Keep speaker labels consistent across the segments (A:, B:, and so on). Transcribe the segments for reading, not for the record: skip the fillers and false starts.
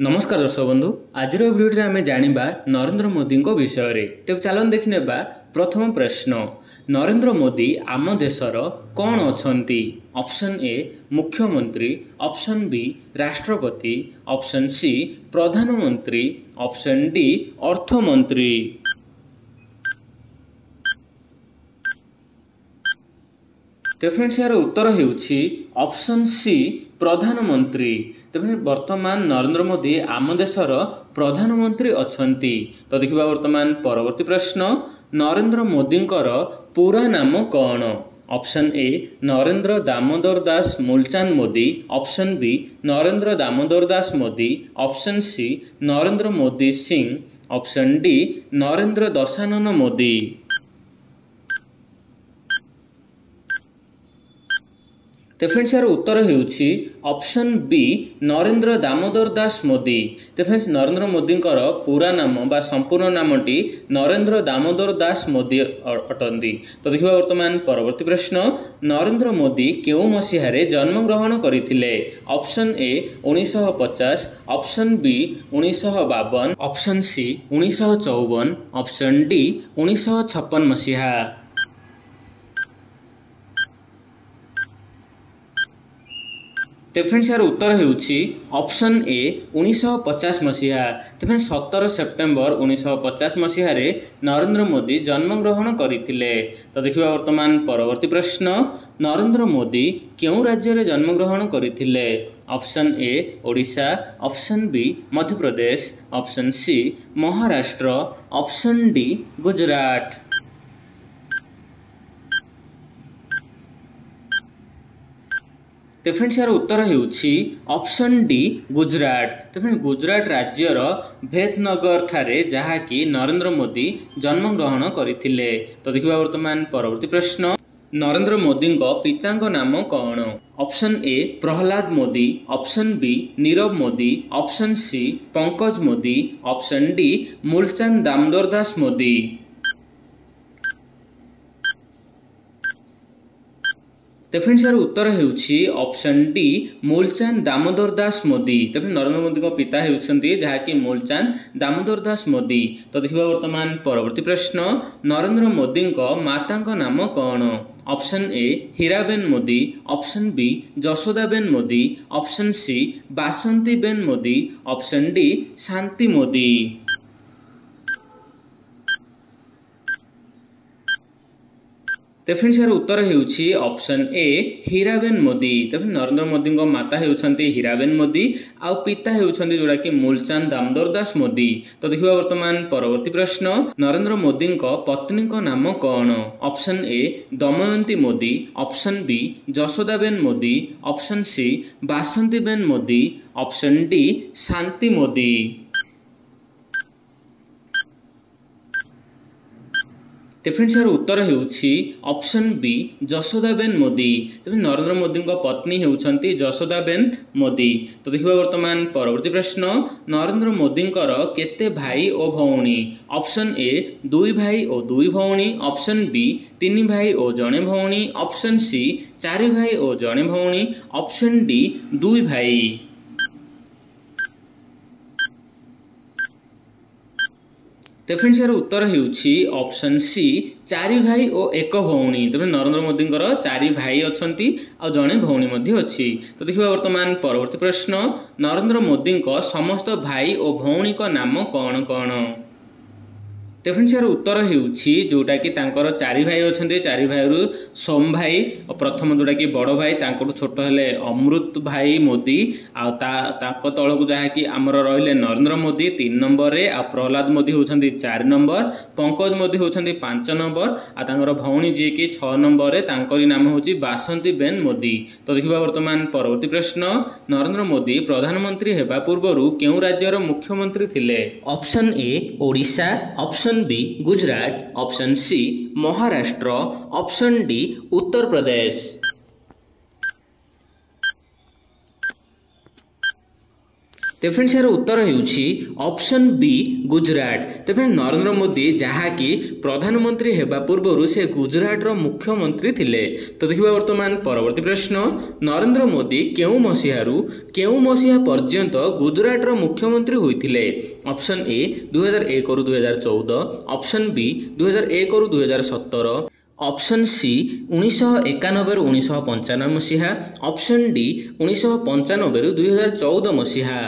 A: नमस्कार दर्शक बंधु आज भिडियो आम जाना नरेंद्र मोदी विषय में। तेज चलन देखने प्रथम प्रश्न नरेंद्र मोदी आम देशर कौन अच्छा? ऑप्शन ए मुख्यमंत्री, ऑप्शन बी राष्ट्रपति, ऑप्शन सी प्रधानमंत्री, ऑप्शन डी अर्थमंत्री। तो फ्रेंड्स यार उत्तर होउछि ऑप्शन सी प्रधानमंत्री। तो वर्तमान नरेंद्र मोदी आम देशर प्रधानमंत्री अछंती। तो देखिबा वर्तमान परवर्ती प्रश्न नरेंद्र मोदींकर पूरा नाम कौन? Option A Narendra Damodar Das Mulchand Modi, option B Narendra Damodar Das Modi, option C Narendra Modi Singh, option D Narendra Dashanan Modi. तो फ्रेंड्स यार उत्तर होउछि ऑप्शन बी नरेंद्र दामोदर दास मोदी। तो फ्रेंड्स नरेंद्र मोदी पूरा नाम बा संपूर्ण नामटी नरेंद्र दामोदर दास मोदी अटंती। तो देखिबा वर्तमान परवर्ती प्रश्न नरेंद्र मोदी केउ मसीहारे जन्म ग्रहण करथिले? Option A 1950, option B 1952, option C 1954, option D 1956 मसीहा। तो फ्रेंड्स यार उत्तर होउछि ऑप्शन ए 1950 मसीहा। तो फ्रेंड्स 17 सेप्टेम्बर 1950 मसीह नरेंद्र मोदी जन्म ग्रहण करथिले। तो देखिबा वर्तमान परवर्ती प्रश्न नरेंद्र मोदी केउ राज्य रे जन्म ग्रहण करथिले? Option A Odisha, option B Madhya Pradesh, option C Maharashtra, option D Gujarat. तो फ्रेंड्स यार उत्तर होउछि ऑप्शन डी गुजरात। तो फ्रेंड्स गुजरात राज्यर भेदनगर ठारे जहाँकि नरेंद्र मोदी जन्म ग्रहण करथिले। तो देखिबा वर्तमान परवर्ती प्रश्न नरेंद्र मोदी पिता नाम कौन? Option A Prahlad Modi, option B Nirav Modi, option C Pankaj Modi, option D Mulchand Damodar Das Modi. तो फ्रेंड्स यार उत्तर होउछि ऑप्शन डी मूलचंद दामोदर दास मोदी। तो नरेंद्र मोदी पिता होउछन्ती जहाँकि मूलचंद दामोदर दास मोदी। तो देखिबा वर्तमान परवर्ती प्रश्न नरेंद्र मोदी माता नाम कौन? Option A Heeraben Modi, option B Jashodaben Modi, option C Basantiben Modi, option D Shanti Modi. तो फ्रेंड्स यार उत्तर होउछि ऑप्शन ए हीराबेन मोदी। तो नरेंद्र मोदी माता होउछन्ती हीराबेन मोदी आ पिता होउछन्ती जोड़ा कि मूलचंद दामोदर दास मोदी। तो देखिबा वर्तमान परवर्ती प्रश्न नरेंद्र मोदी पत्नी नाम कौन? Option A Damayanti Modi, option B Jashodaben Modi, option C Basantiben Modi, option D Shanti Modi. तो फ्रेंड्स यार उत्तर होउछि ऑप्शन बी जशोदाबेन मोदी। तो नरेंद्र मोदी पत्नी होउछन्ती जशोदाबेन मोदी। तो देखिबा वर्तमान परवर्ती प्रश्न नरेंद्र मोदी केते भाई और भौणी? ऑप्शन ए 2 भाई और 2 भौणी, ऑप्शन बी 3 भाई और जणे भौणी, ऑप्शन सी 4 भाई और जणे भौणी, ऑप्शन डी 2 भाई। तो फ्रेंड्स यार उत्तर होउछि ऑप्शन सी 4 भाई और 1 भौणी। तो नरेंद्र मोदी 4 भाई अछंती आ जणे भौणी मध्ये अछि। तो देखिबा वर्तमान परवर्ती प्रश्न नरेंद्र मोदी समस्त भाई और भौणी नाम कौन कौन? तो फ्रेंड्स यार उत्तर होउछि जोटा कि तांकर 4 भाई अछंती 4 भाई सोम भाई और प्रथम जोटा कि बड़ भाई तांकटू छोट हेले अमृत भाई मोदी आ तांको तळकू जहा कि हमर रहिले नरेंद्र मोदी 3 नंबर रे आ प्रहलाद मोदी होउछंती 4 नंबर, पंकज मोदी होउछंती 5 नंबर आ तांकर भौणी जे कि 6 नंबर रे तांकरी नाम होउछि बासंतीबेन मोदी। तो देखिबा वर्तमान परवर्ती प्रश्न नरेंद्र मोदी प्रधानमंत्री हेबा पूर्वरु केउ राज्यर मुख्यमंत्री थिले? Option A Odisha, option B Gujarat, option C Maharashtra, option D Uttar Pradesh. तो फ्रेंड्स यार उत्तर होउछि ऑप्शन बी गुजरात। तो फ्रेंड्स नरेंद्र मोदी जहाँकि प्रधानमंत्री हेबा पूर्व से गुजरात रो मुख्यमंत्री थिले। तो देखिबा वर्तमान परवर्ती प्रश्न नरेंद्र मोदी केउ मसीहा पर्यंत गुजरात रो मुख्यमंत्री होइथिले। ऑप्शन ए 2001 रु 2014, ऑप्शन बी 2001 रु 2017, ऑप्शन सी 1991 रु 1995 मसीहा, ऑप्शन डी 1995 रु 2014 मसीहा।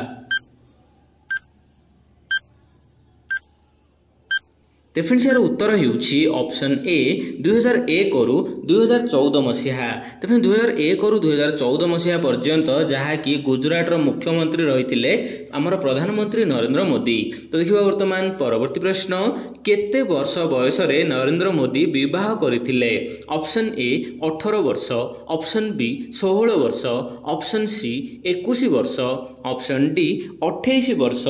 A: तो फ्रेंड्स यार उत्तर होउछि ऑप्शन ए 2001 रु 2014 मसीहा। तो फ्रेंड्स 2001 रु 2014 मसीहा पर्यंत जहाँकि गुजरात रो मुख्यमंत्री रहिथिले आमर प्रधानमंत्री नरेंद्र मोदी। तो देखिबा वर्तमान परवर्ती प्रश्न केते वर्ष बयस रे नरेंद्र मोदी विवाह करथिले। ऑप्शन ए 18 वर्ष, ऑप्शन बी 16 वर्ष, ऑप्शन सी 21 वर्ष, ऑप्शन डी 28 वर्ष।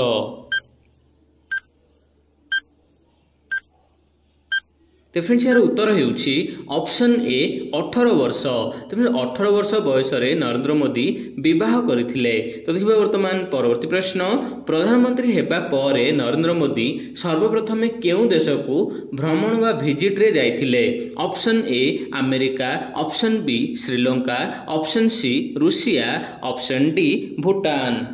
A: तो फ्रेंड्स यार उत्तर होउछि ऑप्शन ए 18 वर्ष। तो फ्रेंड्स 18 वर्ष बयस रे नरेंद्र मोदी विवाह करथिले। तो देखिबा वर्तमान परवर्ती प्रश्न प्रधानमंत्री हेबा परे नरेंद्र मोदी सर्वप्रथमे केउ देश को भ्रमण वा विजिट रे जाइथिले। Option A America, option B Sri Lanka, option C Russia, option D Bhutan.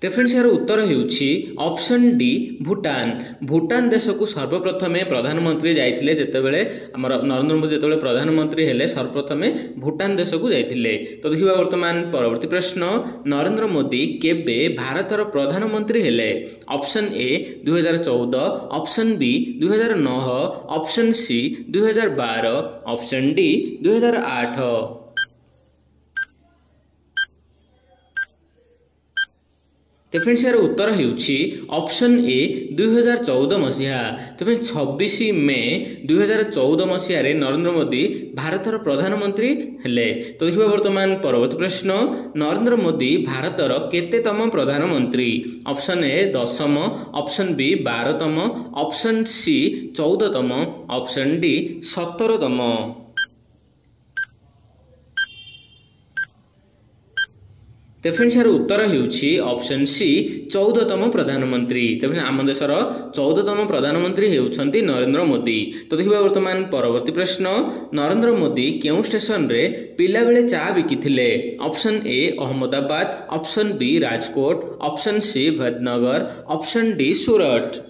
A: तो फ्रेंड्स यार उत्तर होउछि ऑप्शन डी भूटान। भूटान देश को सर्वप्रथमे प्रधानमंत्री जाइथिले जेतेबेले हमर नरेंद्र मोदी जेतेबेले प्रधानमंत्री हेले सर्वप्रथमे भूटान देश को जाइथिले। तो देखिबा वर्तमान परवर्ती प्रश्न नरेंद्र मोदी केबे भारतर प्रधानमंत्री हेले। Option A 2014, option B 2009, option C 2012, option D 2008। तो फ्रेंड्स यार उत्तर होउछि ऑप्शन ए 2014 मसीहा। तो फ्रेंड्स 26 मे 2014 मसीहा रे नरेंद्र मोदी भारतर प्रधानमंत्री हेले। तो देखिबा वर्तमान परवर्ती प्रश्न नरेंद्र मोदी भारतर केतेतम प्रधानमंत्री। ऑप्शन ए 10म, ऑप्शन बी 12तम, ऑप्शन सी 14तम, ऑप्शन डी 17तम। तो फ्रेंड्स यार उत्तर होउछि ऑप्शन सी 14तम प्रधानमंत्री। तो आम देशर 14तम प्रधानमंत्री हेउछंती नरेंद्र मोदी। तो देखिबा वर्तमान परवर्ती प्रश्न नरेंद्र मोदी केउ स्टेशन रे पिला बेले चा बिकिथिले। Option A Ahmedabad, option B Rajkot, option C Vadnagar, option D Surat.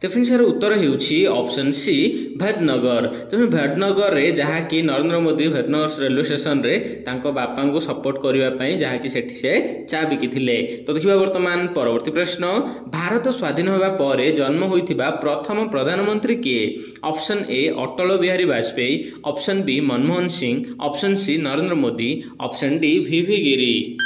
A: तो फ्रेंड्स यार उत्तर होउछि ऑप्शन सी भदनगर। तो भदनगर रे जहाँ कि नरेंद्र मोदी भदनगर रेलवे स्टेशन रे तांको बापा को सपोर्ट करबा पई जहाँ कि सेठी से चा बिकिथिले। तो देखिबा वर्तमान परवर्ती प्रश्न भारत स्वाधीन होबा परे जन्म होइथिबा प्रथम प्रधानमंत्री किए। Option A Atal Bihari Vajpayee, option B Manmohan Singh, option C Narendra Modi, option D V V Giri.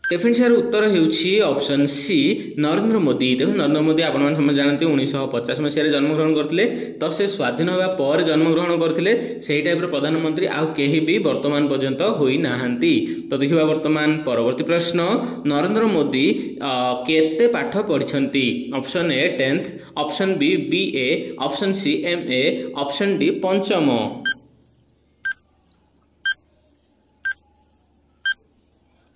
A: तो फ्रेंड्स यार उत्तर होउछि ऑप्शन सी नरेंद्र मोदी। देखो नरेंद्र मोदी आपण मन समझ जानते 1950 मसीह जन्मग्रहण करथिले। तो से स्वाधीन होगा पर जन्मग्रहण करथिले सेही टाइप रो प्रधानमंत्री आउ केही भी वर्तमान पर्यंत होई नाहंती। तो देखिबा वर्तमान परवर्ती प्रश्न नरेंद्र मोदी केते पाठ पढिछंती। Option A 10th, option B BA, option C MA, option D पंचम।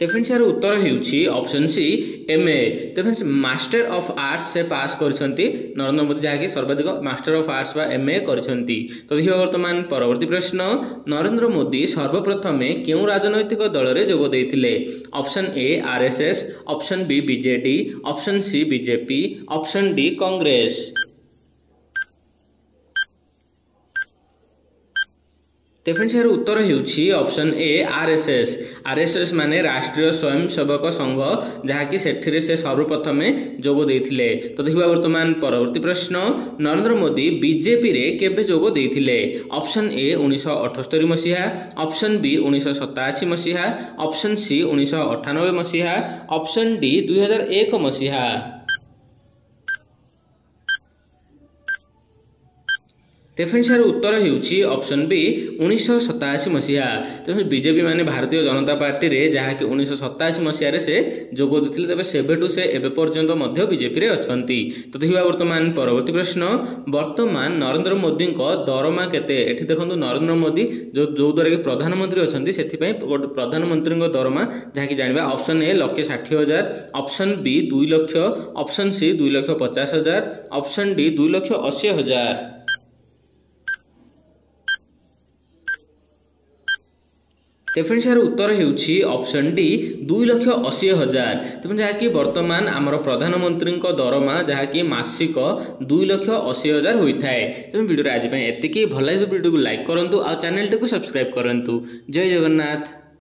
A: तो फ्रेंड्स यार उत्तर होउछि ऑप्शन सी एमए। तो फ्रेंड्स मास्टर ऑफ आर्ट्स से पास करछंती नरेंद्र मोदी जहाँकि सर्वाधिक मास्टर ऑफ आर्ट्स बा एमए करछंती। तो देखिबा वर्तमान परवर्ती प्रश्न नरेंद्र मोदी सर्वप्रथमे केउ राजनैतिक दल रे जोग देइथिले। Option A RSS, option B BJD, option C BJP, option D Congress. तो फ्रेंड्स यार उत्तर होउछि ऑप्शन ए आरएसएस। आरएसएस माने राष्ट्रीय स्वयंसेवक संघ जहाँकि सेठिरे से सर्वप्रथमे जोग देइथिले। तो देखिबा वर्तमान परवर्ती प्रश्न नरेंद्र मोदी बीजेपी रे केबे जोग देइथिले। ऑप्शन ए 1978 मसीहा, ऑप्शन बी 1987 मसीहा, ऑप्शन सी 1998 मसीहा, ऑप्शन डी 2001 मसीहा। डेफिनेसन उत्तर होउछि ऑप्शन बी 1987 मसीहा। तेणु बीजेपी माने भारतीय जनता पार्टी रे जहाँकि 1987 मसीह से जोग देते तेज सेबेठू से एबे पर्यंत मध्य बीजेपी रे अछंती। तो देखिबा वर्तमान परवर्ती प्रश्न वर्तमान नरेंद्र मोदी दरमा केते एठी देखंतु नरेंद्र मोदी जो द्वारा कि प्रधानमंत्री अछंती सेथि पई प्रधानमंत्री दरमा जहाँकि जानिबा option A 1,60,000, option B 2 lakh, option C 2,50,000, option D 2,80,000। डेफिनेसन उत्तर होउछि ऑप्शन डी 2,80,000। तेणु जहाँकि वर्तमान आमर प्रधानमंत्री दरमा जहाँकि मासिक 2,80,000 होता है। तेणु वीडियो आज एतिकी भल लगे वीडियो को लाइक करूँ और चैनल को सब्सक्राइब करूँ। जय जगन्नाथ।